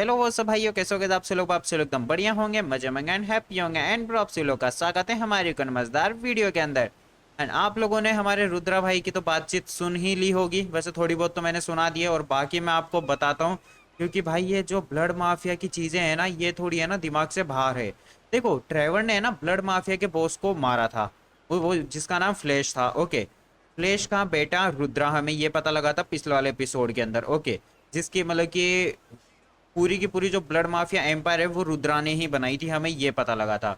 Hello वो सब भाइयों, कैसे हो गए आप से लोग एकदम बढ़िया होंगे, मजे में एंड हैप्पी होंगे। एंड ब्रो आप से लोग का स्वागत है हमारी एक मजेदार वीडियो के अंदर। एंड आप लोगों ने हमारे रुद्रा भाई की तो बातचीत सुन ही ली होगी, वैसे थोड़ी बहुत तो मैंने सुना दी है और बाकी मैं आपको बताता हूँ। क्योंकि भाई ये जो ब्लड माफिया की चीजें हैं ना, ये थोड़ी है ना दिमाग से बाहर है। देखो, ट्रेवर ने है ना ब्लड माफिया के बॉस को मारा था। वो जिसका नाम फ्लैश था। ओके, फ्लैश का बेटा रुद्रा, हमें ये पता लगा था पिछले वाले एपिसोड के अंदर। ओके, जिसकी मतलब कि पूरी की पूरी जो ब्लड माफिया एम्पायर है वो रुद्रा ने ही बनाई थी, हमें ये पता लगा था।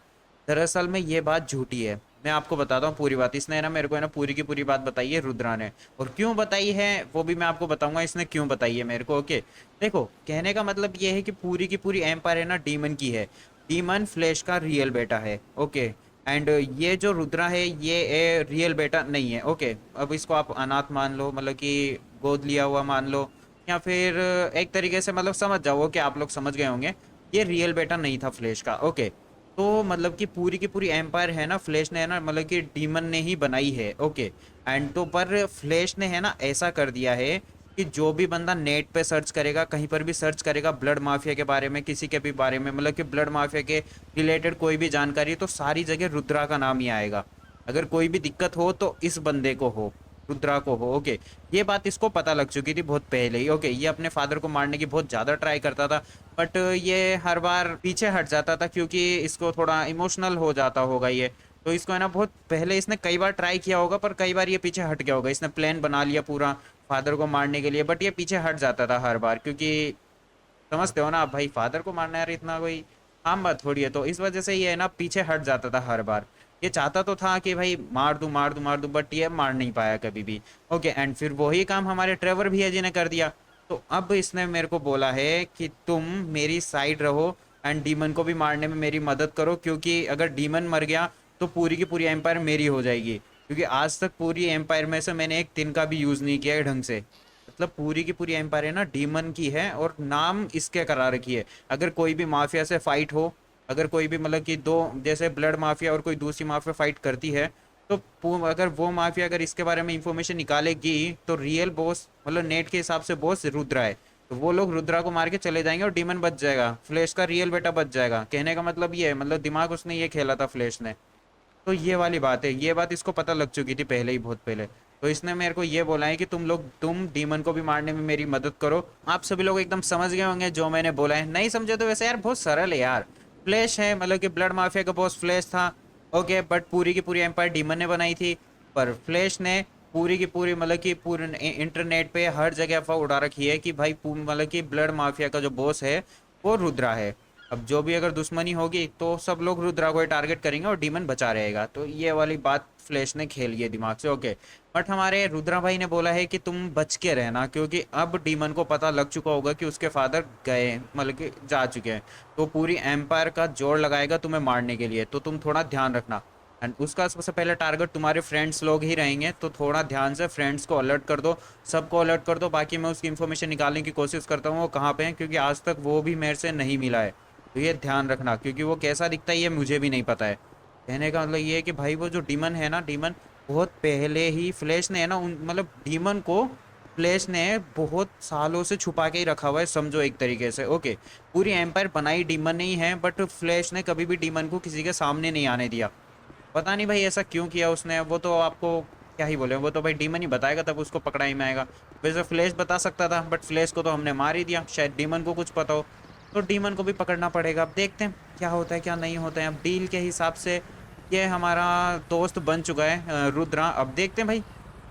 दरअसल में ये बात झूठी है। मैं आपको बताता हूँ पूरी बात। इसने है ना मेरे को है ना पूरी की पूरी बात बताई है रुद्रा ने। और क्यों बताई है वो भी मैं आपको बताऊंगा, इसने क्यों बताई है मेरे को। ओके, देखो, कहने का मतलब ये है कि पूरी की पूरी एम्पायर है ना डीमन की है। डीमन फ्लैश का रियल बेटा है। ओके, एंड ये जो रुद्रा है ये रियल बेटा नहीं है। ओके, अब इसको आप अनाथ मान लो, मतलब कि गोद लिया हुआ मान लो, या फिर एक तरीके से मतलब समझ जाओ कि आप लोग समझ गए होंगे। ये रियल बेटा नहीं था फ्लैश का। ओके, तो मतलब कि पूरी की पूरी एम्पायर है ना फ्लैश ने है ना मतलब कि डीमन ने ही बनाई है। ओके, एंड तो पर फ्लैश ने है ना ऐसा कर दिया है कि जो भी बंदा नेट पे सर्च करेगा, कहीं पर भी सर्च करेगा ब्लड माफिया के बारे में, किसी के भी बारे में, मतलब कि ब्लड माफिया के रिलेटेड कोई भी जानकारी, तो सारी जगह रुद्रा का नाम ही आएगा। अगर कोई भी दिक्कत हो तो इस बंदे को हो, रुद्रा को हो। ओके, ये बात इसको पता लग चुकी थी बहुत पहले ही। ओके, ये अपने फादर को मारने की बहुत ज़्यादा ट्राई करता था, बट ये हर बार पीछे हट जाता था क्योंकि इसको थोड़ा इमोशनल हो जाता होगा ये। तो इसको है ना बहुत पहले इसने कई बार ट्राई किया होगा, पर कई बार ये पीछे हट गया होगा। इसने प्लान बना लिया पूरा फादर को मारने के लिए, बट ये पीछे हट जाता था हर बार, क्योंकि समझते हो ना आप भाई, फादर को मारना यार इतना कोई आम बात थोड़ी है। तो इस वजह से ये है ना पीछे हट जाता था हर बार। ये चाहता तो था कि भाई मार दूं मार दूं मार दूं, बट ये मार नहीं पाया कभी भी। ओके, एंड फिर वही काम हमारे ट्रेवर भैया जी ने कर दिया। तो अब इसने मेरे को बोला है कि तुम मेरी साइड रहो एंड डीमन को भी मारने में मेरी मदद करो, क्योंकि अगर डीमन मर गया तो पूरी की पूरी एम्पायर मेरी हो जाएगी। क्योंकि आज तक पूरी एम्पायर में से मैंने एक तिनका भी यूज नहीं किया है ढंग से। मतलब पूरी की पूरी एम्पायर है ना डीमन की है और नाम इसके करा रखी है। अगर कोई भी माफिया से फाइट हो, अगर कोई भी मतलब कि दो, जैसे ब्लड माफिया और कोई दूसरी माफिया फाइट करती है, तो अगर वो माफिया अगर इसके बारे में इंफॉर्मेशन निकालेगी तो रियल बॉस, मतलब नेट के हिसाब से बॉस रुद्रा है। तो वो लोग रुद्रा को मार के चले जाएंगे और डीमन बच जाएगा, फ्लैश का रियल बेटा बच जाएगा। कहने का मतलब ये है, मतलब दिमाग उसने ये खेला था फ्लैश ने। तो ये वाली बात है, ये बात इसको पता लग चुकी थी पहले ही, बहुत पहले। तो इसने मेरे को ये बोला है कि तुम डीमन को भी मारने में मेरी मदद करो। आप सभी लोग एकदम समझ गए होंगे जो मैंने बोला है। नहीं समझे तो वैसे यार बहुत सरल है यार। फ्लैश है, मतलब कि ब्लड माफिया का बॉस फ्लैश था। ओके, बट पूरी की पूरी एम्पायर डीमन ने बनाई थी। पर फ्लैश ने पूरी की पूरी मतलब कि पूरे इंटरनेट पे हर जगह अफवाह उड़ा रखी है कि भाई मतलब कि ब्लड माफिया का जो बॉस है वो रुद्रा है। अब जो भी अगर दुश्मनी होगी तो सब लोग रुद्रा को ही टारगेट करेंगे और डीमन बचा रहेगा। तो ये वाली बात फ्लैश ने खेल है दिमाग से। ओके, बट हमारे रुद्रा भाई ने बोला है कि तुम बच के रहना, क्योंकि अब डीमन को पता लग चुका होगा कि उसके फादर गए, मतलब कि जा चुके हैं। तो पूरी एम्पायर का जोर लगाएगा तुम्हें मारने के लिए, तो तुम थोड़ा ध्यान रखना। एंड उसका सबसे पहले टारगेट तुम्हारे फ्रेंड्स लोग ही रहेंगे, तो थोड़ा ध्यान से फ्रेंड्स को अलर्ट कर दो, सबको अलर्ट कर दो। बाकी मैं उसकी इन्फॉर्मेशन निकालने की कोशिश करता हूँ वो कहाँ पे है, क्योंकि आज तक वो भी मेरे से नहीं मिला है। तो ये ध्यान रखना, क्योंकि वो कैसा दिखता है ये मुझे भी नहीं पता है। कहने का मतलब ये है कि भाई वो जो डीमन है ना, डीमन बहुत पहले ही फ्लैश ने है ना उन मतलब डीमन को फ्लैश ने बहुत सालों से छुपा के ही रखा हुआ है, समझो एक तरीके से। ओके, पूरी एम्पायर बनाई डीमन ने ही है, बट फ्लैश ने कभी भी डीमन को किसी के सामने नहीं आने दिया। पता नहीं भाई ऐसा क्यों किया उसने, वो तो आपको क्या ही बोले, वो तो भाई डीमन ही बताएगा तब उसको पकड़ाई में आएगा। वैसे फ्लैश बता सकता था, बट फ्लैश को तो हमने मार ही दिया, शायद डीमन को कुछ पता हो। तो डीमन को भी पकड़ना पड़ेगा। अब देखते हैं क्या होता है क्या नहीं होता है। अब डील के हिसाब से ये हमारा दोस्त बन चुका है रुद्रा। अब देखते हैं भाई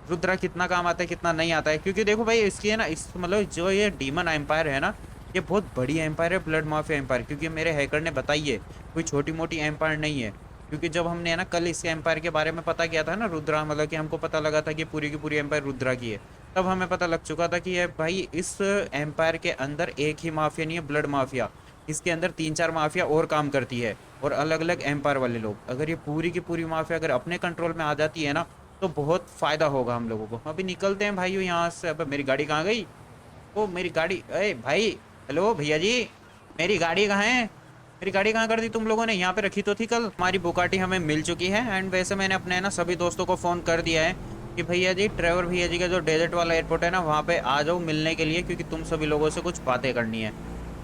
रुद्रा कितना काम आता है कितना नहीं आता है, क्योंकि देखो भाई इसकी है ना इस मतलब जो ये डीमन एम्पायर है ना, ये बहुत बड़ी एम्पायर है, ब्लड माफिया एम्पायर। क्योंकि मेरे हैकर ने बताई है, कोई छोटी मोटी एम्पायर नहीं है। क्योंकि जब हमने है ना कल इस एम्पायर के बारे में पता किया था ना रुद्रा, मतलब कि हमको पता लगा था कि पूरी की पूरी एम्पायर रुद्रा की है, तब हमें पता लग चुका था कि ये भाई इस एम्पायर के अंदर एक ही माफिया नहीं है, ब्लड माफिया। इसके अंदर तीन चार माफिया और काम करती है, और अलग अलग एम्पायर वाले लोग। अगर ये पूरी की पूरी माफिया अगर अपने कंट्रोल में आ जाती है ना, तो बहुत फायदा होगा हम लोगों को। अभी निकलते हैं भाई यहाँ से। अब मेरी गाड़ी कहाँ गई? ओ मेरी गाड़ी, अरे भाई, हेलो भैया जी, मेरी गाड़ी कहाँ है? मेरी गाड़ी कहाँ कर दी तुम लोगों ने? यहाँ पे रखी तो थी कल। हमारी बुकाटी हमें मिल चुकी है। एंड वैसे मैंने अपने ना सभी दोस्तों को फ़ोन कर दिया है कि भैया जी, ट्रेवर भैया जी का जो डेजर्ट वाला एयरपोर्ट है ना, वहाँ पे आ जाओ मिलने के लिए, क्योंकि तुम सभी लोगों से कुछ बातें करनी है।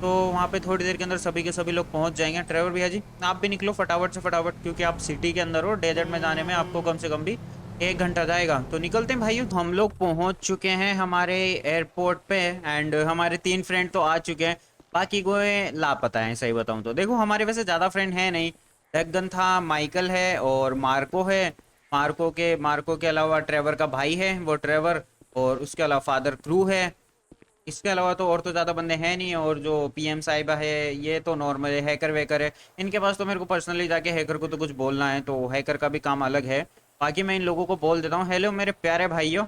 तो वहाँ पे थोड़ी देर के अंदर सभी के सभी लोग पहुँच जाएंगे। ड्राइवर भैया जी आप भी निकलो फटाफट से फटाफट, क्योंकि आप सिटी के अंदर हो, डेजर्ट में जाने में आपको कम से कम भी 1 घंटा जाएगा। तो निकलते हैं भाइयों। हम लोग पहुँच चुके हैं हमारे एयरपोर्ट पे एंड हमारे 3 फ्रेंड तो आ चुके हैं, बाकी कोई लापता है। सही बताऊँ तो देखो हमारे वैसे ज़्यादा फ्रेंड है नहीं, डगन था, माइकल है और मार्को है। मार्को के अलावा ट्रेवर का भाई है, वो ट्रेवर, और उसके अलावा फादर क्रू है। इसके अलावा तो और तो ज़्यादा बंदे हैं नहीं। और जो पीएम साहिबा है ये तो नॉर्मल है, हैकर वेकर है इनके पास। तो मेरे को पर्सनली जाके हैकर को तो कुछ बोलना है, तो हैकर का भी काम अलग है। बाकी मैं इन लोगों को बोल देता हूँ, हेलो मेरे प्यारे भाइयों,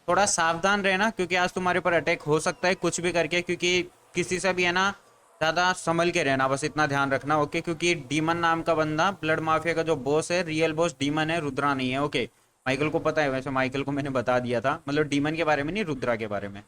थोड़ा सावधान रहना क्योंकि आज तुम्हारे ऊपर अटैक हो सकता है कुछ भी करके, क्योंकि किसी से भी है ना ज़्यादा संभल के रहना, बस इतना ध्यान रखना ओके। क्योंकि डीमन नाम का बंदा, ब्लड माफिया का जो बॉस है, रियल बॉस डीमन है, रुद्रा नहीं है ओके। माइकल को पता है, वैसे माइकल को मैंने बता दिया था, मतलब डीमन के बारे में नहीं, रुद्रा के बारे में।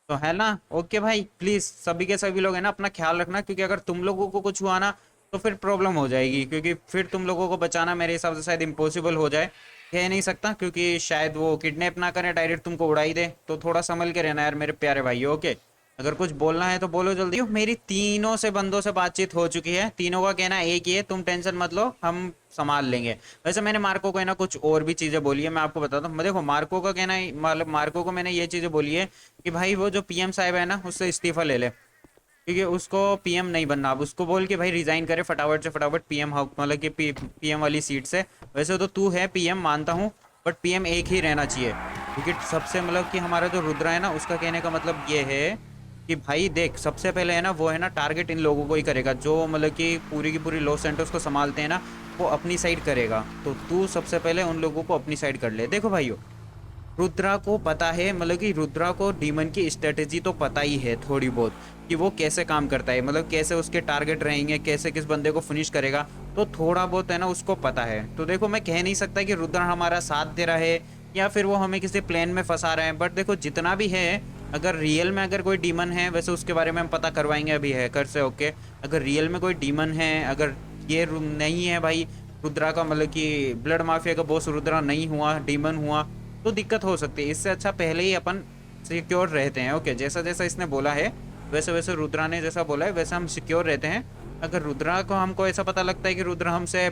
तो है ना ओके भाई, प्लीज सभी के सभी लोग है ना अपना ख्याल रखना, क्योंकि अगर तुम लोगों को कुछ हुआ ना तो फिर प्रॉब्लम हो जाएगी, क्योंकि फिर तुम लोगों को बचाना मेरे हिसाब से शायद इम्पॉसिबल हो जाए। कह नहीं सकता क्योंकि शायद वो किडनैप ना करें, डायरेक्ट तुमको उड़ा ही दे। तो थोड़ा संभल के रहना यार मेरे प्यारे भाई ओके। अगर कुछ बोलना है तो बोलो जल्दी। मेरी तीनों से बंदों से बातचीत हो चुकी है, तीनों का कहना एक ही है, तुम टेंशन मत लो हम संभाल लेंगे। वैसे मैंने मार्को को है ना कुछ और भी चीज़ें बोली है, मैं आपको बताता हूँ। देखो मार्को का कहना मतलब मार्को को मैंने ये चीज़ें बोली है कि भाई वो जो पीएम साहब है ना उससे इस्तीफा ले ले, क्योंकि उसको पीएम नहीं बनना। अब उसको बोल के भाई रिजाइन करे फटाफट से फटाफट पीएम, मतलब कि पीएम वाली सीट से। वैसे तो तू है पीएम मानता हूँ, बट पीएम एक ही रहना चाहिए, क्योंकि सबसे मतलब कि हमारा जो रुद्रा है ना उसका कहने का मतलब ये है कि भाई देख सबसे पहले है ना वो है ना टारगेट इन लोगों को ही करेगा, जो मतलब कि पूरी की पूरी लॉस एंटोस को संभालते हैं ना, वो अपनी साइड करेगा। तो तू सबसे पहले उन लोगों को अपनी साइड कर ले। देखो भाइयों रुद्रा को पता है, मतलब कि रुद्रा को डीमन की स्ट्रेटेजी तो पता ही है थोड़ी बहुत, कि वो कैसे काम करता है, मतलब कैसे उसके टारगेट रहेंगे, कैसे किस बंदे को फिनिश करेगा। तो थोड़ा बहुत है ना उसको पता है। तो देखो मैं कह नहीं सकता कि रुद्रा हमारा साथ दे रहा है या फिर वो हमें किसी प्लान में फंसा रहा है, बट देखो जितना भी है, अगर रियल में अगर कोई डीमन है, वैसे उसके बारे में हम पता करवाएंगे अभी हैकर से ओके। अगर रियल में कोई डीमन है, अगर ये नहीं है भाई रुद्रा का, मतलब कि ब्लड माफिया का बॉस रुद्रा नहीं हुआ, डीमन हुआ, तो दिक्कत हो सकती है। इससे अच्छा पहले ही अपन सिक्योर रहते हैं ओके। जैसा जैसा इसने बोला है वैसे वैसे रुद्रा ने जैसा बोला है वैसे हम सिक्योर रहते हैं। अगर रुद्रा को हमको ऐसा पता लगता है कि रुद्रा हमसे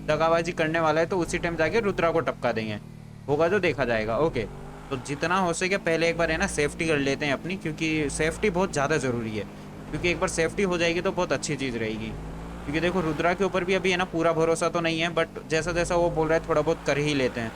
दगाबाजी करने वाला है तो उसी टाइम जाके रुद्रा को टपका देंगे, होगा जो देखा जाएगा ओके। तो जितना हो सके पहले एक बार है ना सेफ्टी कर लेते हैं अपनी, क्योंकि सेफ्टी बहुत ज़्यादा ज़रूरी है। क्योंकि एक बार सेफ्टी हो जाएगी तो बहुत अच्छी चीज़ रहेगी। क्योंकि देखो रुद्रा के ऊपर भी अभी है ना पूरा भरोसा तो नहीं है, बट जैसा जैसा वो बोल रहा है थोड़ा बहुत कर ही लेते हैं।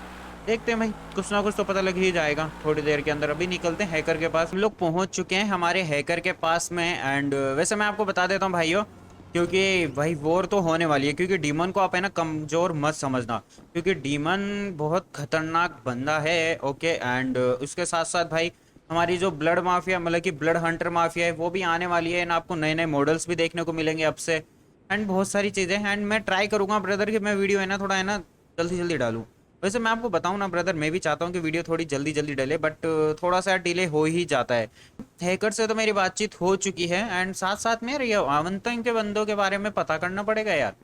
देखते हैं भाई, कुछ ना कुछ तो पता लग ही जाएगा थोड़ी देर के अंदर। अभी निकलते हैं हैकर के पास। हम लोग पहुंच चुके हैं हमारे हैकर के पास में एंड वैसे मैं आपको बता देता हूँ भाइयों, क्योंकि भाई वॉर तो होने वाली है, क्योंकि डीमन को आप है ना कमज़ोर मत समझना, क्योंकि डीमन बहुत खतरनाक बंदा है ओके। एंड उसके साथ साथ भाई हमारी जो ब्लड माफिया, मतलब कि ब्लड हंटर माफिया है, वो भी आने वाली है एंड आपको नए नए मॉडल्स भी देखने को मिलेंगे अब से, एंड बहुत सारी चीज़ें। एंड मैं ट्राई करूँगा ब्रदर कि मैं वीडियो है ना थोड़ा है ना जल्दी जल्दी डालूँ। वैसे मैं आपको बताऊं ना ब्रदर, मैं भी चाहता हूं कि वीडियो थोड़ी जल्दी जल्दी डले, बट थोड़ा सा डिले हो ही जाता है। हैकर से तो मेरी बातचीत हो चुकी है एंड साथ साथ में ये आवंतन के बंदों के बारे में पता करना पड़ेगा यार।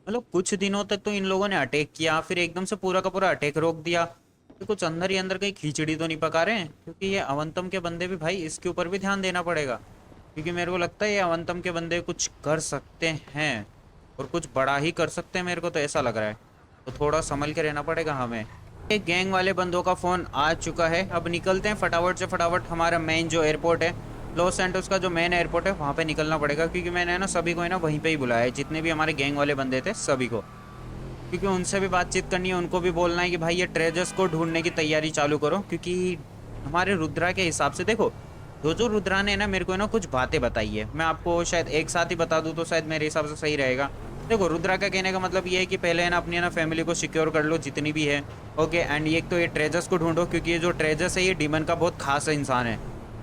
मतलब कुछ दिनों तक तो इन लोगों ने अटैक किया, फिर एकदम से पूरा का पूरा अटैक रोक दिया। तो कुछ अंदर ही अंदर कहीं खिचड़ी तो नहीं पका रहे हैं, क्योंकि ये अवंतम के बंदे भी भाई इसके ऊपर भी ध्यान देना पड़ेगा। क्योंकि मेरे को लगता है ये अवंतम के बंदे कुछ कर सकते हैं और कुछ बड़ा ही कर सकते हैं, मेरे को तो ऐसा लग रहा है। तो थोड़ा संभल के रहना पड़ेगा हमें। एक गैंग वाले बंदों का फ़ोन आ चुका है, अब निकलते हैं फटाफट से फटाफट। हमारा मेन जो एयरपोर्ट है, लॉस सैंटोस का जो मेन एयरपोर्ट है, वहाँ पे निकलना पड़ेगा, क्योंकि मैंने ना सभी को है ना वहीं पे ही बुलाया है, जितने भी हमारे गैंग वाले बंदे थे सभी को। क्योंकि उनसे भी बातचीत करनी है, उनको भी बोलना है कि भाई ये ट्रेजर्स को ढूंढने की तैयारी चालू करो। क्योंकि हमारे रुद्रा के हिसाब से देखो, जो रुद्रा ने ना मेरे को ना कुछ बातें बताई है, मैं आपको शायद एक साथ ही बता दूं तो शायद मेरे हिसाब से सही रहेगा। देखो रुद्रा का कहने का मतलब ये है कि पहले है ना अपनी है ना फैमिली को सिक्योर कर लो जितनी भी है ओके। एंड एक तो ये ट्रेजर्स को ढूंढो, क्योंकि ये जो ट्रेजर्स है ये डीमन का बहुत खास इंसान है,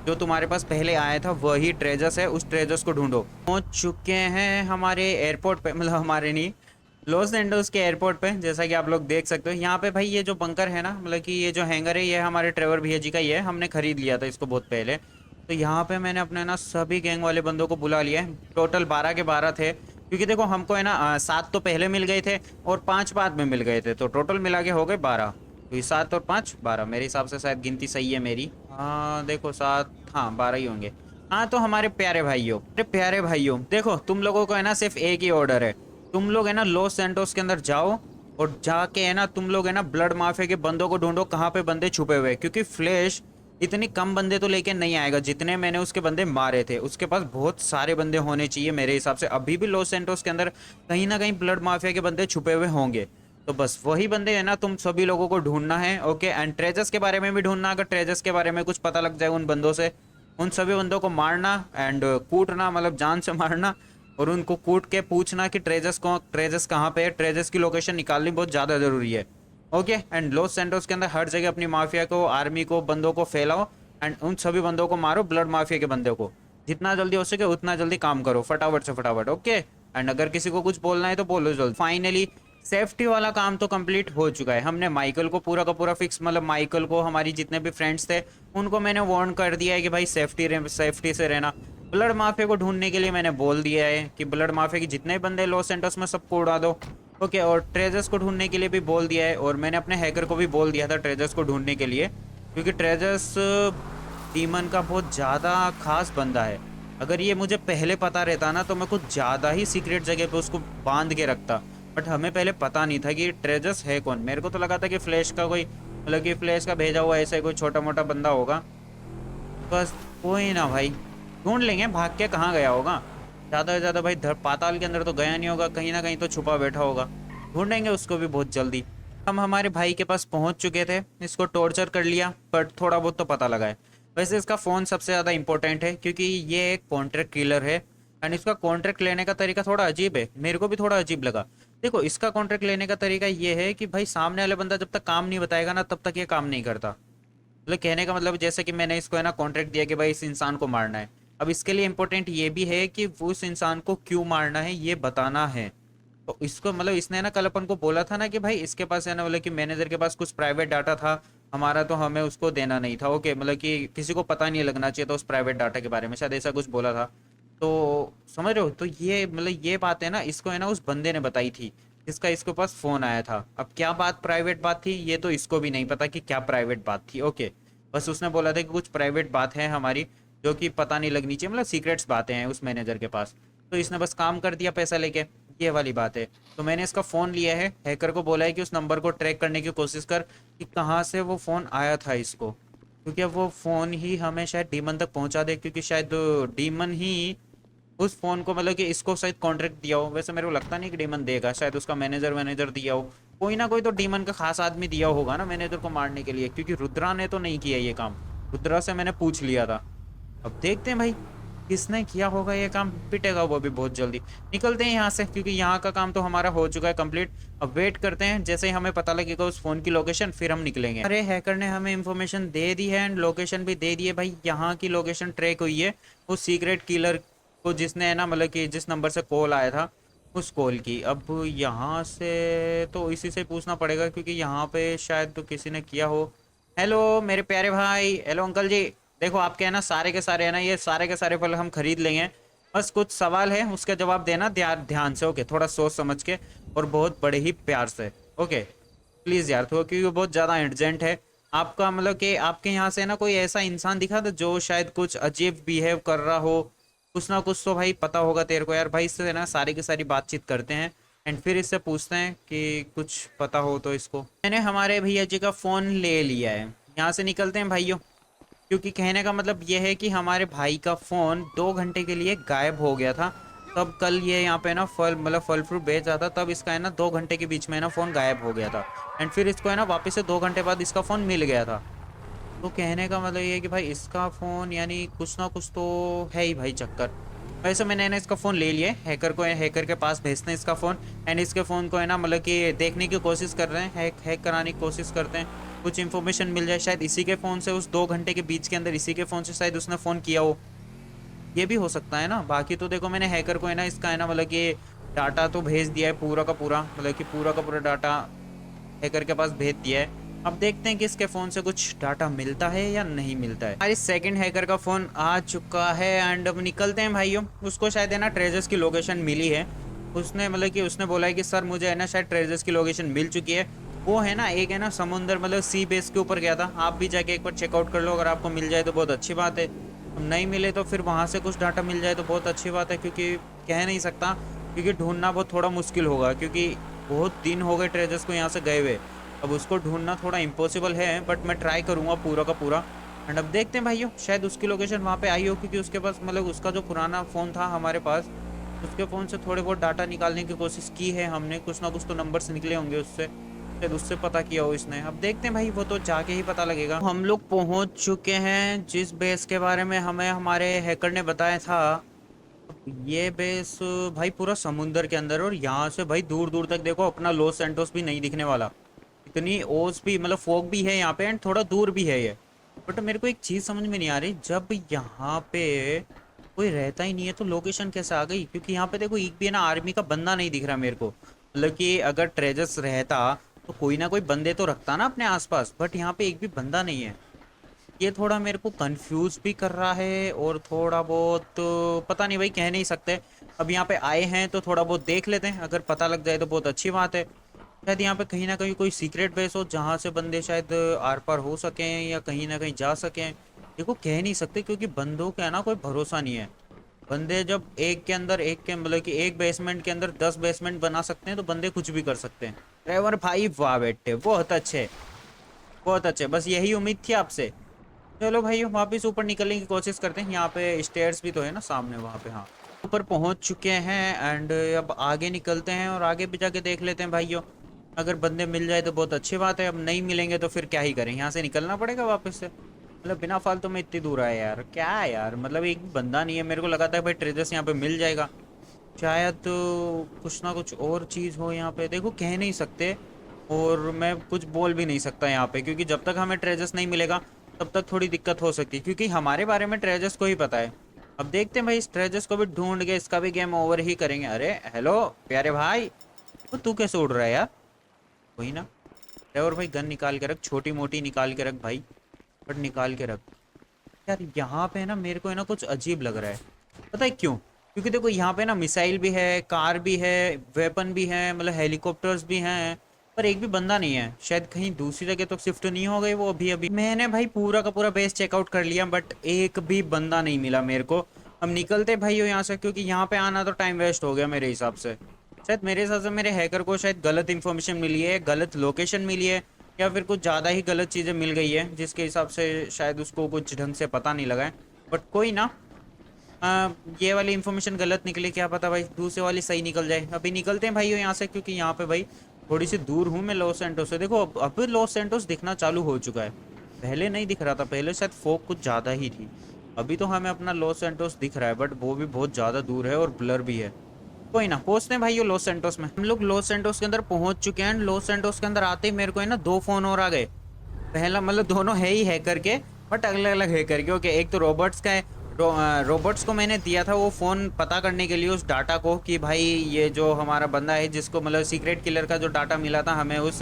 जो तुम्हारे पास पहले आया था वही ट्रेजर्स है, उस ट्रेजर्स को ढूंढो। पहुंच चुके हैं हमारे एयरपोर्ट पे, मतलब हमारे नहीं, लॉस एंडोस के एयरपोर्ट पे। जैसा कि आप लोग देख सकते हो यहाँ पे भाई ये जो बंकर है ना, मतलब कि ये जो हैंगर है, ये हमारे ट्रेवर भैया जी का ही है, हमने खरीद लिया था इसको बहुत पहले। तो यहाँ पे मैंने अपने ना सभी गैंग वाले बंदों को बुला लिया है, टोटल 12 के 12 थे। क्योंकि देखो हमको है ना 7 तो पहले मिल गए थे और 5 बाद में मिल गए थे, तो टोटल मिला के हो गए 12। तो ये 7 और 5 12, मेरे हिसाब से शायद गिनती सही है मेरी। हाँ देखो 7, हाँ 12 ही होंगे। हाँ तो हमारे प्यारे भाइयों देखो, तुम लोगों को है ना सिर्फ एक ही ऑर्डर है। तुम लोग है ना लॉस सैंटोस के अंदर जाओ और जाके है ना तुम लोग है ना ब्लड माफिया के बंदों को ढूंढो, कहाँ पे बंदे छुपे हुए हैं, क्योंकि फ्लैश इतनी कम बंदे तो लेके नहीं आएगा जितने मैंने उसके बंदे मारे थे। उसके पास बहुत सारे बंदे होने चाहिए मेरे हिसाब से। अभी भी लॉस सैंटोस के अंदर कहीं ना कहीं ब्लड माफिया के बंदे छुपे हुए होंगे। तो बस वही बंदे है ना तुम सभी लोगों को ढूंढना है। ओके, एंड ट्रेजर्स के बारे में भी ढूंढना। अगर ट्रेजर्स के बारे में कुछ पता लग जाए उन बंदों से, उन सभी बंदों को मारना एंड कूटना, मतलब जान से मारना। और उनको कूट के पूछना कि ट्रेजर्स कहाँ पे है। ट्रेजर्स की लोकेशन निकालनी बहुत ज़्यादा ज़रूरी है। ओके, एंड लॉस सैंटोस के अंदर हर जगह अपनी माफिया को, आर्मी को, बंदों को फैलाओ एंड उन सभी बंदों को मारो, ब्लड माफिया के बंदों को। जितना जल्दी हो सके उतना जल्दी काम करो, फटाफट से फटाफट। ओके, एंड अगर किसी को कुछ बोलना है तो बोलो जल्दी। फाइनली सेफ्टी वाला काम तो कंप्लीट हो चुका है। हमने माइकल को पूरा का पूरा फिक्स, मतलब माइकल को, हमारी जितने भी फ्रेंड्स थे उनको मैंने वार्न कर दिया है कि भाई सेफ्टी से रहना। ब्लड माफिया को ढूंढने के लिए मैंने बोल दिया है कि ब्लड माफिया के जितने बंदे लॉस एंटोस में सबको उड़ा दो। ओके, और ट्रेजर्स को ढूंढने के लिए भी बोल दिया है। और मैंने अपने हैकर को भी बोल दिया था ट्रेजर्स को ढूंढने के लिए, क्योंकि ट्रेजर्स डीमन का बहुत ज़्यादा खास बंदा है। अगर ये मुझे पहले पता रहता ना तो मैं कुछ ज़्यादा ही सीक्रेट जगह पे उसको बांध के रखता। बट हमें पहले पता नहीं था कि ट्रेजर्स है कौन। मेरे को तो लगा था कि फ्लैश का कोई, मतलब कि फ्लैश का भेजा हुआ ऐसा कोई छोटा मोटा बंदा होगा। बस कोई ना भाई, ढूंढ लेंगे। भाग के कहाँ गया होगा, ज़्यादा से ज़्यादा भाई पाताल के अंदर तो गया नहीं होगा, कहीं ना कहीं तो छुपा बैठा होगा। ढूंढेंगे उसको भी बहुत जल्दी। हम हमारे भाई के पास पहुंच चुके थे, इसको टॉर्चर कर लिया बट थोड़ा बहुत तो पता लगा है। वैसे इसका फ़ोन सबसे ज़्यादा इंपॉर्टेंट है क्योंकि ये एक कॉन्ट्रैक्ट किलर है। एंड इसका कॉन्ट्रैक्ट लेने का तरीका थोड़ा अजीब है, मेरे को भी थोड़ा अजीब लगा। देखो, इसका कॉन्ट्रैक्ट लेने का तरीका ये है कि भाई सामने वाले बंदा जब तक काम नहीं बताएगा ना तब तक ये काम नहीं करता। मतलब कहने का मतलब जैसे कि मैंने इसको है ना कॉन्ट्रैक्ट दिया कि भाई इस इंसान को मारना है। अब इसके लिए इम्पोर्टेंट ये भी है कि वो उस इंसान को क्यों मारना है ये बताना है। तो इसको मतलब इसने ना कल अपन को बोला था ना कि भाई इसके पास है ना, मतलब कि मैनेजर के पास कुछ प्राइवेट डाटा था हमारा, तो हमें उसको देना नहीं था। ओके, मतलब कि किसी को पता नहीं लगना चाहिए था उस प्राइवेट डाटा के बारे में, शायद ऐसा कुछ बोला था। तो समझ रहे हो, तो ये मतलब ये बात है ना, इसको है ना उस बंदे ने बताई थी जिसका इसके पास फोन आया था। अब क्या बात, प्राइवेट बात थी, ये तो इसको भी नहीं पता कि क्या प्राइवेट बात थी। ओके, बस उसने बोला था कि कुछ प्राइवेट बात है हमारी जो कि पता नहीं लगनी चाहिए, मतलब सीक्रेट्स बातें हैं उस मैनेजर के पास। तो इसने बस काम कर दिया पैसा लेके, ये वाली बात है। तो मैंने इसका फ़ोन लिया है, हैकर को बोला है कि उस नंबर को ट्रैक करने की कोशिश कर कि कहाँ से वो फ़ोन आया था इसको, क्योंकि अब वो फ़ोन ही हमें शायद डीमन तक पहुँचा दे, क्योंकि शायद डीमन ही उस फ़ोन को, मतलब कि इसको शायद कॉन्ट्रैक्ट दिया हो। वैसे मेरे को लगता नहीं कि डीमन देगा, शायद उसका मैनेजर दिया हो। कोई ना कोई तो डीमन का खास आदमी दिया होगा ना मैनेजर को मारने के लिए, क्योंकि रुद्रा ने तो नहीं किया ये काम। रुद्रा से मैंने पूछ लिया था। अब देखते हैं भाई किसने किया होगा ये काम, पिटेगा वो भी बहुत जल्दी। निकलते हैं यहाँ से क्योंकि यहाँ का काम तो हमारा हो चुका है कंप्लीट। अब वेट करते हैं, जैसे ही हमें पता लगेगा उस फ़ोन की लोकेशन फिर हम निकलेंगे। अरे हैकर ने हमें इन्फॉर्मेशन दे दी है एंड लोकेशन भी दे दी है भाई। यहाँ की लोकेशन ट्रैक हुई है उस सीक्रेट किलर को जिसने है ना, मतलब कि जिस नंबर से कॉल आया था उस कॉल की। अब यहाँ से तो इसी से पूछना पड़ेगा क्योंकि यहाँ पे शायद तो किसी ने किया हो। हेलो मेरे प्यारे भाई, हेलो अंकल जी। देखो आपके है ना सारे के सारे है ना, ये सारे के सारे फल हम खरीद लेंगे। बस कुछ सवाल है उसका जवाब देना ध्यान ध्यान से। ओके, थोड़ा सोच समझ के और बहुत बड़े ही प्यार से। ओके प्लीज़ यार, थोड़ा क्योंकि बहुत ज़्यादा अर्जेंट है। आपका मतलब कि आपके यहाँ से ना कोई ऐसा इंसान दिखा था जो शायद कुछ अजीब बिहेव कर रहा हो, कुछ ना कुछ तो भाई पता होगा तेरे को यार। भाई इससे ना सारी की सारी बातचीत करते हैं एंड फिर इससे पूछते हैं कि कुछ पता हो तो इसको। मैंने हमारे भैया जी का फ़ोन ले लिया है, यहाँ से निकलते हैं भाइयों। क्योंकि कहने का मतलब ये है कि हमारे भाई का फ़ोन 2 घंटे के लिए गायब हो गया था। तब कल ये यहाँ पे ना फल फ्रूट बेच रहा था, तब इसका है ना 2 घंटे के बीच में ना फ़ोन गायब हो गया था। एंड फिर इसको है ना वापस से 2 घंटे बाद इसका फ़ोन मिल गया था। तो कहने का मतलब ये है कि भाई इसका फ़ोन यानी कुछ ना कुछ तो है ही भाई चक्कर। वैसे मैंने ना इसका फ़ोन ले लिया है, हैकर के पास भेजते हैं इसका फ़ोन। एंड इसके फ़ोन को है ना, मतलब कि देखने की कोशिश कर रहे हैं, हैक कराने की कोशिश करते हैं, कुछ इन्फॉर्मेशन मिल जाए शायद इसी के फ़ोन से। उस 2 घंटे के बीच के अंदर इसी के फ़ोन से शायद उसने फ़ोन किया हो, ये भी हो सकता है ना। बाकी तो देखो मैंने हैकर को है ना इसका है ना, मतलब कि डाटा तो भेज दिया है पूरा का पूरा, मतलब कि पूरा का पूरा डाटा हैकर के पास भेज दिया है। अब देखते हैं कि इसके फ़ोन से कुछ डाटा मिलता है या नहीं मिलता है। हमारी सेकंड हैकर का फ़ोन आ चुका है एंड अब निकलते हैं भाइयों। उसको शायद है ना ट्रेजर्स की लोकेशन मिली है। उसने मतलब कि उसने बोला है कि सर मुझे है ना शायद ट्रेजर्स की लोकेशन मिल चुकी है। वो है ना एक है ना समुंदर, मतलब सी बेस के ऊपर गया था। आप भी जाके एक बार चेकआउट कर लो, अगर आपको मिल जाए तो बहुत अच्छी बात है। अब नहीं मिले तो फिर वहाँ से कुछ डाटा मिल जाए तो बहुत अच्छी बात है, क्योंकि कह नहीं सकता, क्योंकि ढूंढना बहुत थोड़ा मुश्किल होगा, क्योंकि बहुत दिन हो गए ट्रेजर्स को यहाँ से गए हुए। अब उसको ढूंढना थोड़ा इम्पॉसिबल है, बट मैं ट्राई करूँगा पूरा का पूरा। एंड अब देखते हैं भाइयों, शायद उसकी लोकेशन वहाँ पे आई हो, क्योंकि उसके पास मतलब उसका जो पुराना फ़ोन था हमारे पास, उसके फ़ोन से थोड़े बहुत डाटा निकालने की कोशिश की है हमने, कुछ ना कुछ तो नंबर्स निकले होंगे उससे, शायद उससे पता किया हो इसने। अब देखते हैं भाई, वो तो जाके ही पता लगेगा। हम लोग पहुंच चुके हैं जिस बेस के बारे में हमें हमारे हैकर ने बताया था। ये बेस भाई पूरा समुंदर के अंदर, और यहाँ से भाई दूर दूर तक देखो अपना लॉस सैंटोस भी नहीं दिखने वाला। इतनी ओस भी मतलब फॉग भी है यहाँ पे, एंड थोड़ा दूर भी है ये। बट मेरे को एक चीज़ समझ में नहीं आ रही, जब यहाँ पे कोई रहता ही नहीं है तो लोकेशन कैसे आ गई? क्योंकि यहाँ पे देखो एक भी है ना आर्मी का बंदा नहीं दिख रहा मेरे को। मतलब कि अगर ट्रेजर्स रहता तो कोई ना कोई बंदे तो रखता ना अपने आसपास, बट यहाँ पे एक भी बंदा नहीं है। ये थोड़ा मेरे को कंफ्यूज भी कर रहा है, और थोड़ा बहुत पता नहीं भाई, कह नहीं सकते। अब यहाँ पे आए हैं तो थोड़ा बहुत देख लेते हैं, अगर पता लग जाए तो बहुत अच्छी बात है। शायद यहाँ पे कहीं ना कहीं कोई सीक्रेट बेस हो जहाँ से बंदे शायद आर पार हो सकें या कहीं ना कहीं जा सकें। देखो कह नहीं सकते, क्योंकि बंदों का है ना कोई भरोसा नहीं है। बंदे जब एक के अंदर एक के मतलब कि एक बेसमेंट के अंदर 10 बेसमेंट बना सकते हैं, तो बंदे कुछ भी कर सकते हैं। ड्राइवर भाई वाह बेटे, बहुत अच्छे, बहुत अच्छे, बस यही उम्मीद थी आपसे। चलो भाई वापस ऊपर निकलने की कोशिश करते हैं, यहाँ पे स्टेयर्स भी तो है ना सामने वहाँ पे। हाँ, ऊपर पहुँच चुके हैं, एंड अब आगे निकलते हैं और आगे भी जाके देख लेते हैं भाइयों। अगर बंदे मिल जाए तो बहुत अच्छी बात है, अब नहीं मिलेंगे तो फिर क्या ही करें, यहाँ से निकलना पड़ेगा वापस से। मतलब बिना फालतू में इतनी दूर आए यार, क्या है यार, मतलब एक भी बंदा नहीं है। मेरे को लगा था भाई ट्रेजर्स यहाँ पे मिल जाएगा, शायद तो कुछ ना कुछ और चीज़ हो यहाँ पे। देखो कह नहीं सकते, और मैं कुछ बोल भी नहीं सकता यहाँ पे, क्योंकि जब तक हमें ट्रेजर्स नहीं मिलेगा तब तक थोड़ी दिक्कत हो सकती है, क्योंकि हमारे बारे में ट्रेजर्स को ही पता है। अब देखते हैं भाई, इस ट्रेजर्स को भी ढूंढ के इसका भी गेम ओवर ही करेंगे। अरे हेलो प्यारे भाई, तो तू कैसे उड़ रहा है यार? वही ना। और भाई गन निकाल के रख, छोटी मोटी निकाल के रख भाई, बट निकाल के रख। यार यहाँ पे है ना मेरे को है ना कुछ अजीब लग रहा है, पता है क्यों? क्योंकि देखो यहाँ पे ना मिसाइल भी है, कार भी है, वेपन भी है, मतलब हेलीकॉप्टर्स भी हैं, पर एक भी बंदा नहीं है। शायद कहीं दूसरी जगह तो शिफ्ट नहीं हो गए वो अभी अभी। मैंने भाई पूरा का पूरा बेस चेकआउट कर लिया, बट एक भी बंदा नहीं मिला मेरे को। हम निकलते भाई हो यहाँ से, क्योंकि यहाँ पे आना तो टाइम वेस्ट हो गया मेरे हिसाब से। शायद मेरे हिसाब से मेरे हैकर को शायद गलत इन्फॉर्मेशन मिली है, गलत लोकेशन मिली है, या फिर कुछ ज़्यादा ही गलत चीज़ें मिल गई है, जिसके हिसाब से शायद उसको कुछ ढंग से पता नहीं लगा है। बट कोई ना, ये वाली इन्फॉर्मेशन गलत निकली, क्या पता भाई दूसरे वाली सही निकल जाए। अभी निकलते हैं भाई यहाँ से, क्योंकि यहाँ पे भाई थोड़ी सी दूर हूँ मैं लॉस सैंटोस से। देखो अब लॉस सैंटोस दिखना चालू हो चुका है, पहले नहीं दिख रहा था, पहले शायद फोक कुछ ज़्यादा ही थी। अभी तो हमें अपना लॉस सैंटोस दिख रहा है, बट वो भी बहुत ज़्यादा दूर है और ब्लर भी है। कोई ना, पहुंचते हैं भाई ये लॉस सैंटोस में। हम लोग लॉस सैंटोस के अंदर पहुंच चुके हैं। लॉस सैंटोस के अंदर आते ही मेरे को है ना 2 फोन और आ गए। पहला मतलब दोनों है ही हैकर के, बट अलग अलग हैकर के। ओके, एक तो रॉबर्ट्स का है। रॉबर्ट्स को मैंने दिया था वो फ़ोन पता करने के लिए उस डाटा को, कि भाई ये जो हमारा बंदा है जिसको मतलब सीक्रेट किलर का जो डाटा मिला था हमें उस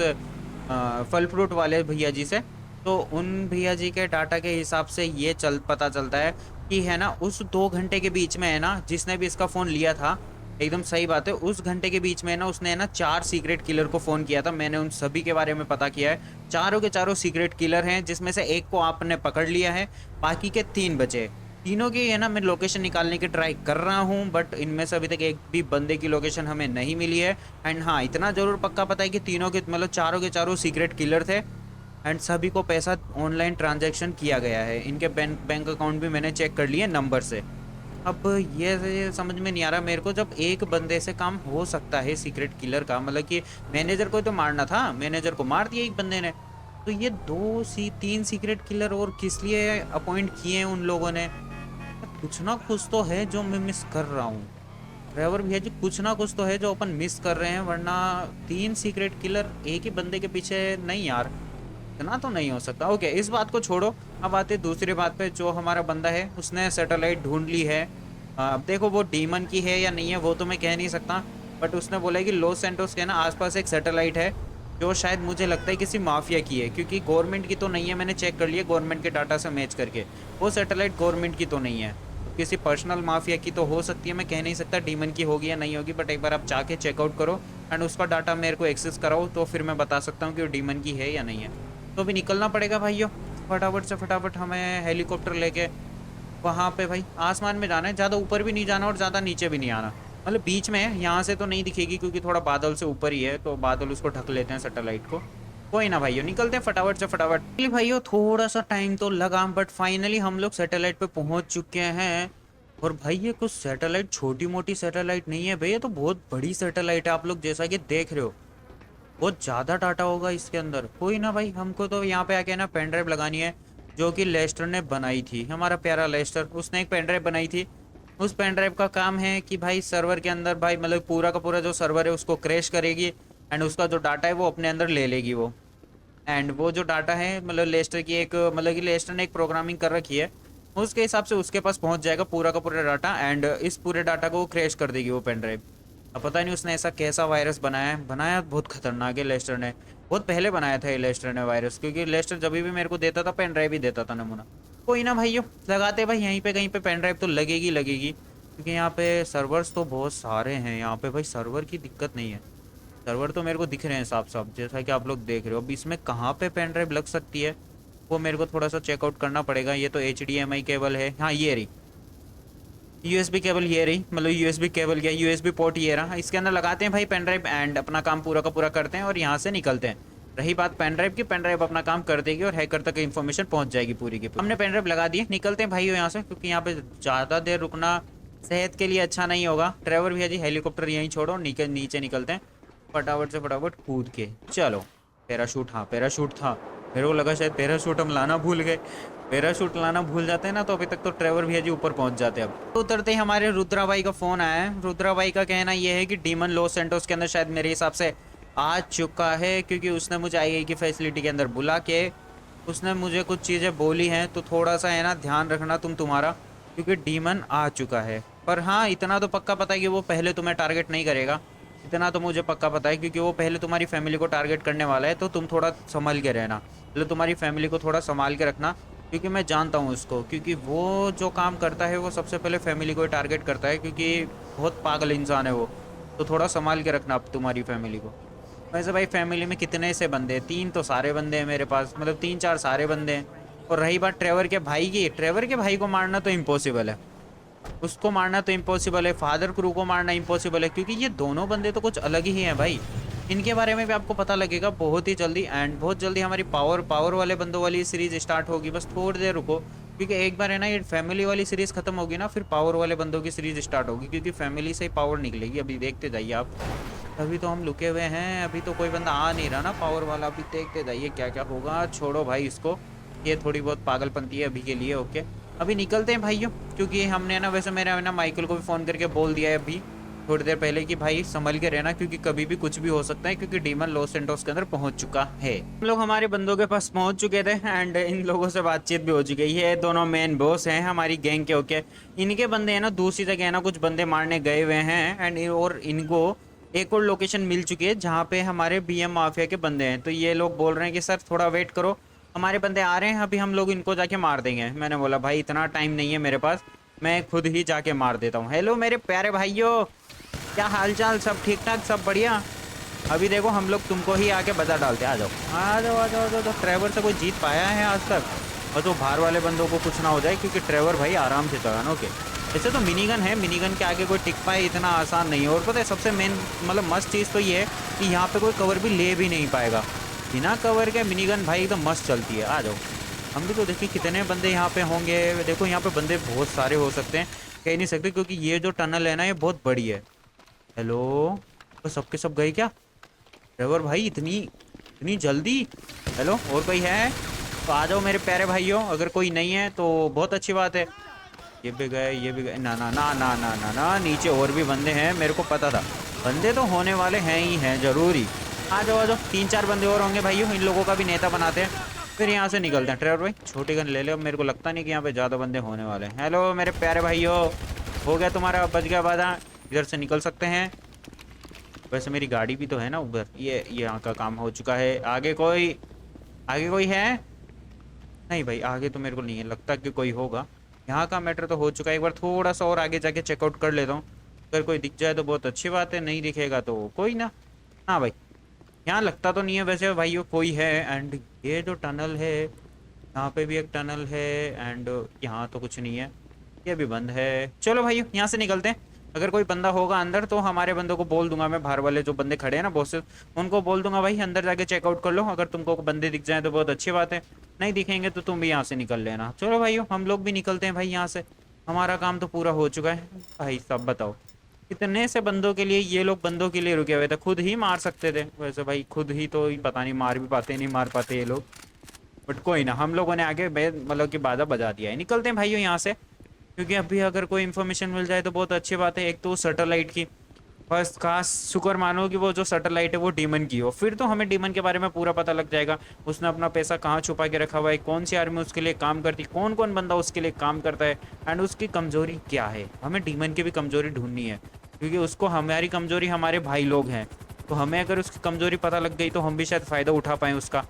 फल फ्रूट वाले भैया जी से, तो उन भैया जी के डाटा के हिसाब से ये पता चलता है कि है ना उस 2 घंटे के बीच में है ना जिसने भी इसका फ़ोन लिया था, एकदम सही बात है, उस घंटे के बीच में है ना उसने है ना 4 सीक्रेट किलर को फ़ोन किया था। मैंने उन सभी के बारे में पता किया है, चारों के चारों सीक्रेट किलर हैं, जिसमें से एक को आपने पकड़ लिया है, बाकी के 3 बचे। तीनों की है ना मैं लोकेशन निकालने की ट्राई कर रहा हूँ, बट इनमें से अभी तक एक भी बंदे की लोकेशन हमें नहीं मिली है। एंड हाँ, इतना ज़रूर पक्का पता है कि तीनों के मतलब चारों के चारों सीक्रेट किलर थे, एंड सभी को पैसा ऑनलाइन ट्रांजैक्शन किया गया है। इनके बैंक अकाउंट भी मैंने चेक कर लिए नंबर से। अब ये समझ में नहीं आ रहा मेरे को, जब एक बंदे से काम हो सकता है सीक्रेट किलर का, मतलब कि मैनेजर को तो मारना था, मैनेजर को मार दिया एक बंदे ने, तो ये 3 सीक्रेट किलर और किस लिए अपॉइंट किए हैं उन लोगों ने? कुछ ना कुछ तो है जो मैं मिस कर रहा हूँ ड्राइवर भैया जी, कुछ ना कुछ तो है जो अपन मिस कर रहे हैं, वरना 3 सीक्रेट किलर एक ही बंदे के पीछे नहीं यार, इतना तो नहीं हो सकता। ओके, इस बात को छोड़ो, अब आते दूसरी बात पे। जो हमारा बंदा है उसने सैटेलाइट ढूंढ ली है। अब देखो वो डीमन की है या नहीं है वो तो मैं कह नहीं सकता, बट उसने बोला है कि लॉस सैंटोस के ना आसपास एक सैटेलाइट है, जो शायद मुझे लगता है किसी माफिया की है, क्योंकि गवर्नमेंट की तो नहीं है। मैंने चेक कर लिया गवर्नमेंट के डाटा से मैच करके, वो सैटेलाइट गवर्नमेंट की तो नहीं है, किसी पर्सनल माफिया की तो हो सकती है। मैं कह नहीं सकता डीमन की होगी या नहीं होगी, बट एक बार आप जाके चेकआउट करो एंड उसका डाटा मेरे को एक्सेस कराओ, तो फिर मैं बता सकता हूँ कि वो डीमन की है या नहीं है। तो अभी निकलना पड़ेगा भाइयों, फटाफट से फटाफट हमें हेलीकॉप्टर लेके। वहाँ पे भाई आसमान में जाना है, ज़्यादा ऊपर भी नहीं जाना और ज़्यादा नीचे भी नहीं आना, मतलब बीच में है। यहाँ से तो नहीं दिखेगी क्योंकि थोड़ा बादल से ऊपर ही है, तो बादल उसको ढक लेते हैं सैटेलाइट को। कोई ना भाइयों, निकलते हैं फटाफट से फटाफट। चलिए भाइयों, थोड़ा सा टाइम तो लगा बट फाइनली हम लोग सैटेलाइट पे पहुंच चुके हैं। और भाई ये कुछ सैटेलाइट छोटी मोटी सैटेलाइट नहीं है भाई, ये तो बहुत बड़ी सैटेलाइट है, आप लोग जैसा कि देख रहे हो। बहुत ज़्यादा डाटा होगा इसके अंदर। कोई ना भाई, हमको तो यहाँ पे आके ना पेन ड्राइव लगानी है, जो कि लेस्टर ने बनाई थी, हमारा प्यारा लेस्टर, उसने एक पेन ड्राइव बनाई थी। उस पेन ड्राइव का काम है कि भाई सर्वर के अंदर भाई मतलब पूरा का पूरा जो सर्वर है उसको क्रैश करेगी एंड उसका जो डाटा है वो अपने अंदर ले लेगी वो। एंड वो जो डाटा है मतलब लेस्टर की एक मतलब कि लेस्टर ने एक प्रोग्रामिंग कर रखी है, उसके हिसाब से उसके पास पहुंच जाएगा पूरा का पूरा डाटा एंड इस पूरे डाटा को वो क्रैश कर देगी वो पेन ड्राइव। अब पता नहीं उसने ऐसा कैसा वायरस बनाया है, बनाया बहुत खतरनाक है लेस्टर ने। बहुत पहले बनाया था ये लेस्टर ने वायरस, क्योंकि लेस्टर जब भी मेरे को देता था पेन ड्राइव ही देता था नमूना। कोई ना भाइयों, लगाते भाई यहीं पे कहीं पे पेन ड्राइव तो लगेगी लगेगी, क्योंकि यहाँ पे सर्वर्स तो बहुत सारे हैं। यहाँ पे भाई सर्वर की दिक्कत नहीं है, सर्वर तो मेरे को दिख रहे हैं साफ साफ जैसा कि आप लोग देख रहे हो। अब इसमें कहाँ पे पेन ड्राइव लग सकती है वो मेरे को थोड़ा सा चेकआउट करना पड़ेगा। ये तो HDMI केबल है, हाँ ये रही USB केबल, ये रही मतलब USB केबल क्या USB पोर्ट ये रहा। इसके अंदर लगाते हैं भाई पेन ड्राइव एंड अपना काम पूरा का पूरा करते हैं और यहाँ से निकलते हैं। रही बात पेन ड्राइव की, पेन ड्राइव अपना काम कर देगी और हैकर तक इन्फॉर्मेशन पहुँच जाएगी पूरी की पूरी। हमने पेन ड्राइव लगा दी, निकलते हैं भाई यहाँ से, क्योंकि यहाँ पे ज़्यादा देर रुकना सेहत के लिए अच्छा नहीं होगा। ड्राइवर भैया जी हेलीकॉप्टर यहीं छोड़ो, नीचे निकलते हैं फटाफट से फटाफट कूद के। चलो पैराशूट, हाँ पैराशूट था, मेरे को लगा शायद पैराशूट हम लाना भूल गए। पैराशूट लाना भूल जाते हैं ना तो अभी तक तो ट्रेवर भैया जी ऊपर पहुंच जाते हैं। अब तो उतरते ही हमारे रुद्रा भाई का फ़ोन आया है। रुद्रा भाई का कहना यह है कि डीमन लॉस सेंटोस के अंदर शायद मेरे हिसाब से आ चुका है, क्योंकि उसने मुझे आई की फैसिलिटी के अंदर बुला के उसने मुझे कुछ चीज़ें बोली हैं, तो थोड़ा सा है ना ध्यान रखना तुम्हारा, क्योंकि डीमन आ चुका है। पर हाँ इतना तो पक्का पता है कि वो पहले तुम्हें टारगेट नहीं करेगा, इतना तो मुझे पक्का पता है, क्योंकि वो पहले तुम्हारी फैमिली को टारगेट करने वाला है। तो तुम थोड़ा संभल के रहना, मतलब तुम्हारी फैमिली को थोड़ा संभाल के रखना, क्योंकि मैं जानता हूँ उसको, क्योंकि वो जो काम करता है वो सबसे पहले फैमिली को ही टारगेट करता है, क्योंकि बहुत पागल इंसान है वो। तो थोड़ा संभाल के रखना अब तुम्हारी फैमिली को। वैसे भाई फैमिली में कितने से बंदे हैं, 3 तो सारे बंदे हैं मेरे पास, मतलब 3-4 सारे बंदे हैं। और रही बात ट्रेवर के भाई की, ट्रेवर के भाई को मारना तो इम्पॉसिबल है, उसको मारना तो इम्पॉसिबल है, फादर क्रू को मारना इम्पॉसिबल है, क्योंकि ये दोनों बंदे तो कुछ अलग ही हैं भाई। इनके बारे में भी आपको पता लगेगा बहुत ही जल्दी एंड बहुत जल्दी हमारी पावर वाले बंदों वाली सीरीज स्टार्ट होगी। बस थोड़ी देर रुको, क्योंकि एक बार है ना ये फैमिली वाली सीरीज खत्म होगी ना, फिर पावर वाले बंदों की सीरीज स्टार्ट होगी, क्योंकि फैमिली से ही पावर निकलेगी। अभी देखते जाइए आप, अभी तो हम लुके हुए हैं, अभी तो कोई बंदा आ नहीं रहा ना पावर वाला, अभी देखते जाइए क्या क्या होगा। छोड़ो भाई इसको, ये थोड़ी बहुत पागलपंती है अभी के लिए। ओके अभी निकलते हैं भाइयों, क्योंकि हमने ना वैसे मेरा ना माइकल को भी फ़ोन करके बोल दिया है अभी थोड़ी देर पहले कि भाई संभल के रहना, क्योंकि कभी भी कुछ भी हो सकता है, क्योंकि डीमन लॉस सेंटोस के अंदर पहुंच चुका है। हम लोग हमारे बंदों के पास पहुंच चुके थे एंड इन लोगों से बातचीत भी हो चुकी है। ये दोनों मेन बॉस हैं हमारी गैंग के। ओके इनके बंदे हैं ना दूसरी जगह है ना कुछ बंदे मारने गए हुए हैं एंड और इनको एक और लोकेशन मिल चुकी है जहाँ पे हमारे BM माफिया के बंदे हैं। तो ये लोग बोल रहे हैं कि सर थोड़ा वेट करो, हमारे बंदे आ रहे हैं, अभी हम लोग इनको जाके मार देंगे। मैंने बोला भाई इतना टाइम नहीं है मेरे पास, मैं खुद ही जाके मार देता हूँ। हेलो मेरे प्यारे भाइयों, क्या हालचाल, सब ठीक ठाक, सब बढ़िया। अभी देखो हम लोग तुमको ही आके बजा डालते, आ जाओ आ जाओ आ जाओ आ जाओ। तो ट्रेवर से कोई जीत पाया है आज तक, और तो बाहर वाले बंदों को कुछ ना हो जाए, क्योंकि ट्रेवर भाई आराम से चलाना। ओके ऐसे तो मिनीगन है, मिनीगन के आगे कोई टिक पाए इतना आसान नहीं है। और पता है सबसे मेन मतलब मस्त चीज़ तो ये है कि यहाँ पे कोई कवर भी ले भी नहीं पाएगा, बिना कवर के मिनीगन भाई एकदम मस्त चलती है। आ जाओ, हम भी तो देखिए कितने बंदे यहाँ पे होंगे। देखो यहाँ पे बंदे बहुत सारे हो सकते हैं, कह नहीं सकते, क्योंकि ये जो टनल है ना ये बहुत बड़ी है। हेलो तो सबके सब गए क्या ड्राइवर भाई, इतनी इतनी जल्दी? हेलो और कोई है तो आ जाओ मेरे प्यारे भाइयों, अगर कोई नहीं है तो बहुत अच्छी बात है। ये भी गए, ये भी गए, ना ना ना ना ना ना ना, नीचे और भी बंदे हैं, मेरे को पता था बंदे तो होने वाले हैं ही हैं जरूरी। आ जाओ 3-4 बंदे और होंगे भाइयों, इन लोगों का भी नेता बनाते हैं, फिर यहाँ से निकलते हैं। ड्राइवर भाई छोटी गन ले लो, मेरे को लगता नहीं कि यहाँ पे ज़्यादा बंदे होने वाले हैं। हेलो मेरे प्यारे भाइयों, हो गया तुम्हारा, बच गया वादा, इधर से निकल सकते हैं। वैसे मेरी गाड़ी भी तो है ना उधर, ये यहाँ का काम हो चुका है। आगे कोई है? नहीं भाई आगे तो मेरे को नहीं है लगता कि कोई होगा। यहाँ का मैटर तो हो चुका है, एक बार थोड़ा सा और आगे जाके चेकआउट कर लेता हूँ, अगर कोई दिख जाए तो बहुत अच्छी बात है, नहीं दिखेगा तो कोई ना। हाँ भाई यहाँ लगता तो नहीं है वैसे भाइयों कोई है। एंड ये जो टनल है यहाँ पे भी एक टनल है एंड यहाँ तो कुछ नहीं है। ये भी बंद है। चलो भाई यहाँ से निकलते हैं। अगर कोई बंदा होगा अंदर तो हमारे बंदों को बोल दूंगा मैं, बाहर वाले जो बंदे खड़े हैं ना बॉसेस, उनको बोल दूंगा भाई अंदर जाके चेकआउट कर लो। अगर तुमको बंदे दिख जाए तो बहुत अच्छी बात है, नहीं दिखेंगे तो तुम भी यहाँ से निकल लेना। चलो भाइयों हम लोग भी निकलते हैं भाई यहाँ से, हमारा काम तो पूरा हो चुका है। भाई साहब बताओ, इतने से बंदों के लिए ये लोग बंदों के लिए रुके हुए थे, खुद ही मार सकते थे वैसे भाई, खुद ही तो पता नहीं मार भी पाते नहीं मार पाते ये लोग। बट कोई ना, हम लोगों ने आगे मतलब कि बाजा बजा दिया है। निकलते हैं भाइयों यहाँ से, क्योंकि अभी अगर कोई इन्फॉर्मेशन मिल जाए तो बहुत अच्छी बात है। एक तो सैटेलाइट की, बस खास शुक्र मानो कि वो जो सैटेलाइट है वो डीमन की हो, फिर तो हमें डीमन के बारे में पूरा पता लग जाएगा। उसने अपना पैसा कहाँ छुपा के रखा हुआ है, कौन सी आर्मी उसके लिए काम करती, कौन कौन बंदा उसके लिए काम करता है, एंड उसकी कमजोरी क्या है। हमें डीमन की भी कमजोरी ढूंढनी है, क्योंकि उसको हमारी कमजोरी हमारे भाई लोग हैं, तो हमें अगर उसकी कमजोरी पता लग गई तो हम भी शायद फ़ायदा उठा पाएँ उसका।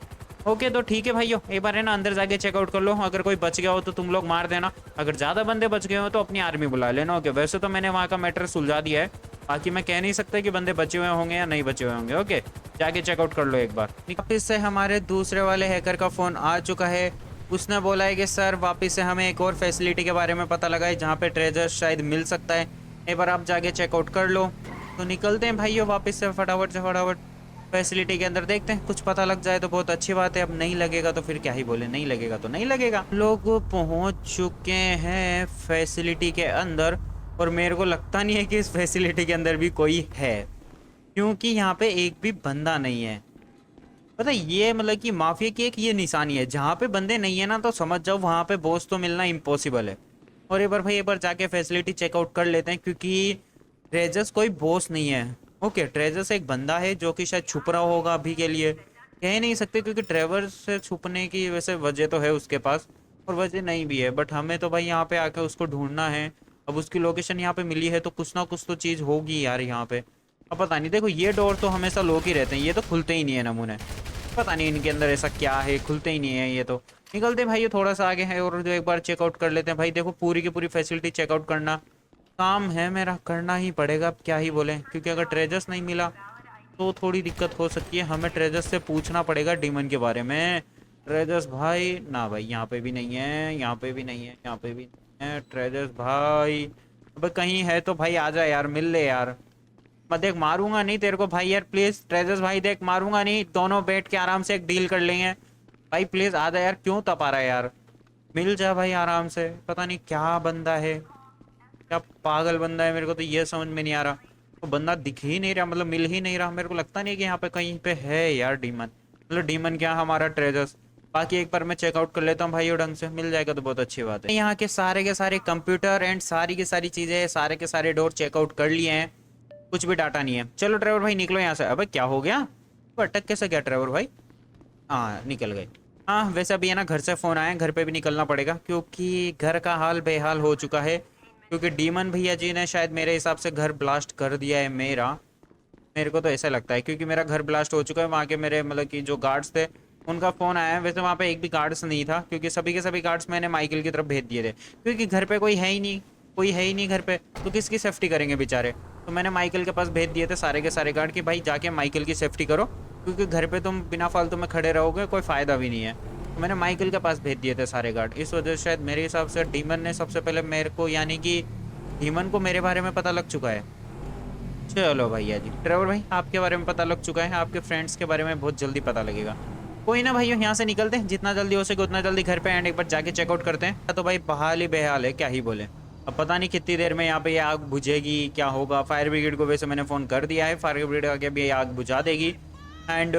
ओके तो ठीक है भाइयों, एक बार है ना अंदर जाके चेकआउट कर लो। अगर कोई बच गया हो तो तुम लोग मार देना, अगर ज़्यादा बंदे बच गए हो तो अपनी आर्मी बुला लेना। ओके वैसे तो मैंने वहाँ का मैटर सुलझा दिया है, बाकी मैं कह नहीं सकता कि बंदे बचे हुए होंगे या नहीं बचे हुए होंगे। ओके जाके चेकआउट कर लो एक बार। वापिस से हमारे दूसरे वाले हैकर का फ़ोन आ चुका है। उसने बोला है कि सर वापस से हमें एक और फैसिलिटी के बारे में पता लगा है जहाँ पे ट्रेजर शायद मिल सकता है, एक बार आप जाके चेकआउट कर लो। तो निकलते हैं भाइयों वापस से फटाफट से, फटाफट फैसिलिटी के अंदर देखते हैं, कुछ पता लग जाए तो बहुत अच्छी बात है। अब नहीं लगेगा तो फिर क्या ही बोले, नहीं लगेगा तो नहीं लगेगा। लोग पहुंच चुके हैं फैसिलिटी के अंदर, और मेरे को लगता नहीं है कि इस फैसिलिटी के अंदर भी कोई है, क्योंकि यहाँ पे एक भी बंदा नहीं है। पता है ये मतलब कि माफिया की एक ये निशानी है, जहाँ पे बंदे नहीं है ना तो समझ जाओ वहाँ पे बॉस तो मिलना इम्पॉसिबल है। और एक बार भाई एक बार जाके फैसिलिटी चेकआउट कर लेते हैं, क्योंकि ट्रेजर्स कोई बॉस नहीं है। ओके ट्रेजर्स एक बंदा है जो कि शायद छुप रहा होगा अभी के लिए, कह नहीं सकते, क्योंकि ट्रेवर से छुपने की वैसे वजह तो है उसके पास और वजह नहीं भी है, बट हमें तो भाई यहाँ पे आके उसको ढूंढना है। अब उसकी लोकेशन यहाँ पे मिली है तो कुछ ना कुछ तो चीज़ होगी यार यहाँ पे। अब पता नहीं, देखो ये डोर तो हमेशा लॉक ही रहते हैं, ये तो खुलते ही नहीं है नमूने, पता नहीं इनके अंदर ऐसा क्या है, खुलते ही नहीं है ये तो। निकलते भाई ये थोड़ा सा आगे है और जो एक बार चेकआउट कर लेते हैं। भाई देखो पूरी की पूरी फैसिलिटी चेकआउट करना काम है मेरा, करना ही पड़ेगा, अब क्या ही बोले, क्योंकि अगर ट्रेजर्स नहीं मिला तो थोड़ी दिक्कत हो सकती है। हमें ट्रेजर्स से पूछना पड़ेगा डीमन के बारे में। ट्रेजर्स भाई ना, भाई यहाँ पे भी नहीं है, यहाँ पे भी नहीं है, यहाँ पे भी नहीं है ट्रेजर्स भाई। अब कहीं है तो भाई आ जा यार, मिल ले यार। मैं देख मारूंगा नहीं तेरे को भाई यार, प्लीज ट्रेजर्स भाई देख मारूंगा नहीं, दोनों बैठ के आराम से एक डील कर लेंगे भाई, प्लीज आ जा यार, क्यों तपा रहा है यार, मिल जा भाई आराम से। पता नहीं क्या बंदा है, क्या पागल बंदा है, मेरे को तो ये समझ में नहीं आ रहा। तो बंदा दिख ही नहीं रहा, मतलब मिल ही नहीं रहा, मेरे को लगता नहीं कि यहाँ पे कहीं पे है यार डीमन, मतलब डीमन क्या हमारा ट्रेजर्स। बाकी एक बार मैं चेकआउट कर लेता हूँ भाई, ढंग से मिल जाएगा तो बहुत अच्छी बात है। यहाँ के सारे कंप्यूटर एंड सारी की सारी चीजें, सारे के सारे डोर चेकआउट कर लिए हैं, कुछ भी डाटा नहीं है। चलो ड्राइवर भाई निकलो यहाँ से। अबे क्या हो गया, तो अटक कैसे गया ड्राइवर भाई? हाँ निकल गए। हाँ वैसे अभी है ना घर से फ़ोन आया, घर पे भी निकलना पड़ेगा, क्योंकि घर का हाल बेहाल हो चुका है, क्योंकि डीमन भैया जी ने शायद मेरे हिसाब से घर ब्लास्ट कर दिया है मेरा, मेरे को तो ऐसा लगता है, क्योंकि मेरा घर ब्लास्ट हो चुका है। वहाँ के मेरे मतलब कि जो गार्ड्स थे उनका फ़ोन आया है, वैसे वहाँ पे एक भी गार्ड्स नहीं था, क्योंकि सभी के सभी गार्ड्स मैंने माइकल की तरफ भेज दिए थे, क्योंकि घर पे कोई है ही नहीं, कोई है ही नहीं घर पे, तो किसकी सेफ्टी करेंगे बेचारे। तो मैंने माइकल के पास भेज दिए थे सारे के सारे गार्ड कि भाई जाके माइकल की सेफ्टी करो, क्योंकि घर पे तुम बिना फालतू में खड़े रहोगे कोई फ़ायदा भी नहीं है। तो मैंने माइकल के पास भेज दिए थे सारे गार्ड, इस वजह से शायद मेरे हिसाब से डीमन ने सबसे पहले मेरे को, यानी कि डीमन को मेरे बारे में पता लग चुका है। चलो भैया जी, ट्रेवर भाई आपके बारे में पता लग चुका है, आपके फ्रेंड्स के बारे में बहुत जल्दी पता लगेगा। कोई ना भाइयों यहाँ से निकलते हैं, जितना जल्दी हो सके उतना जल्दी घर पे एंड एक बार जाके चेकआउट करते हैं। तो भाई बहाल ही बेहाल है, क्या ही बोले। अब पता नहीं कितनी देर में यहाँ पे ये आग बुझेगी, क्या होगा। फायर ब्रिगेड को वैसे मैंने फ़ोन कर दिया है, फायर ब्रिगेड आके भी आग बुझा देगी। एंड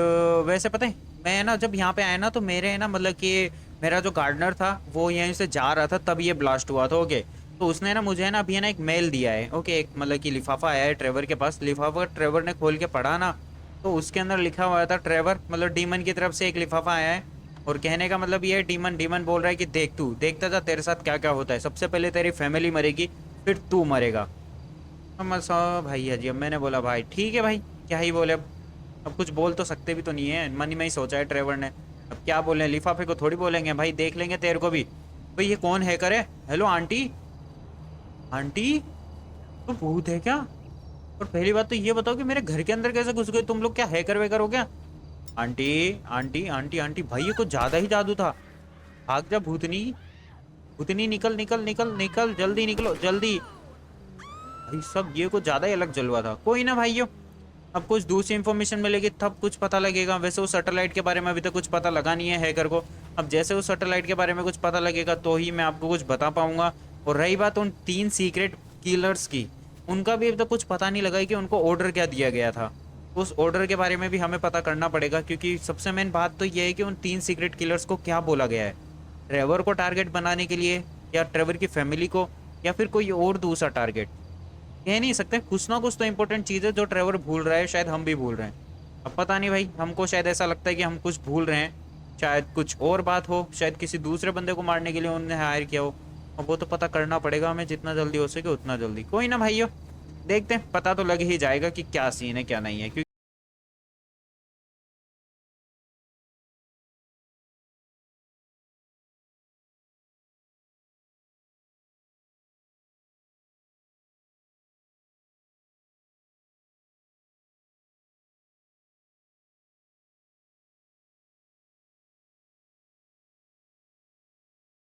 वैसे पता है मैं ना जब यहाँ पे आया ना तो मेरे है ना मतलब कि मेरा जो गार्डनर था वो यहीं से जा रहा था तब ये ब्लास्ट हुआ था। ओके तो उसने ना मुझे ना अभी है ना एक मेल दिया है। ओके एक मतलब कि लिफाफा आया है ट्रेवर के पास, लिफाफा ट्रेवर ने खोल के पढ़ा ना, तो उसके अंदर लिखा हुआ था ट्रेवर, मतलब डीमन की तरफ से एक लिफाफा आया है, और कहने का मतलब ये है डीमन डीमन बोल रहा है कि देख तू देखता जा तेरे साथ क्या क्या होता है, सबसे पहले तेरी फैमिली मरेगी फिर तू मरेगा। भैया जी अब मैंने बोला भाई ठीक है भाई, क्या ही बोले, अब कुछ बोल तो सकते भी तो नहीं है, मन में ही सोचा है ट्रेवर ने, अब क्या बोले, लिफाफे को थोड़ी बोलेंगे भाई, देख लेंगे तेरे को भी। भाई ये कौन हैकर है? हेलो आंटी, आंटी तो भूत है क्या? और पहली बात तो ये बताओ कि मेरे घर के अंदर कैसे घुस गए तुम लोग, क्या हैकर वेकर हो क्या? आंटी आंटी आंटी आंटी भाई ये कुछ ज्यादा ही जादू था, भाग जा भूतनी। उतनी निकल निकल निकल निकल, जल्दी निकलो जल्दी। भाई सब ये कुछ ज्यादा ही अलग जलवा था। कोई ना भाइयों, अब कुछ दूसरी इन्फॉर्मेशन मिलेगी तब कुछ पता लगेगा। वैसे वो सैटेलाइट के बारे में अभी तक कुछ पता लगा नहीं है हैकर को। अब जैसे उस सैटेलाइट के बारे में कुछ पता लगेगा तो ही मैं आपको कुछ बता पाऊंगा। और रही बात उन 3 सीक्रेट किलर्स की, उनका भी अभी तक कुछ पता नहीं लगा है कि उनको ऑर्डर क्या दिया गया था। उस ऑर्डर के बारे में भी हमें पता करना पड़ेगा, क्योंकि सबसे मेन बात तो ये है कि उन 3 सीक्रेट किलर्स को क्या बोला गया है। ट्रेवर को टारगेट बनाने के लिए, या ट्रेवर की फैमिली को, या फिर कोई और दूसरा टारगेट। कह नहीं सकते, कुछ ना कुछ तो इंपॉर्टेंट चीज़ है जो ट्रेवर भूल रहा है, शायद हम भी भूल रहे हैं। अब पता नहीं भाई, हमको शायद ऐसा लगता है कि हम कुछ भूल रहे हैं, शायद कुछ और बात हो, शायद किसी दूसरे बंदे को मारने के लिए उन्होंने हायर किया हो। अब वो तो पता करना पड़ेगा हमें, जितना जल्दी हो सके उतना जल्दी। कोई ना भाइयों, देखते हैं, पता तो लग ही जाएगा कि क्या सीन है क्या नहीं है। क्योंकि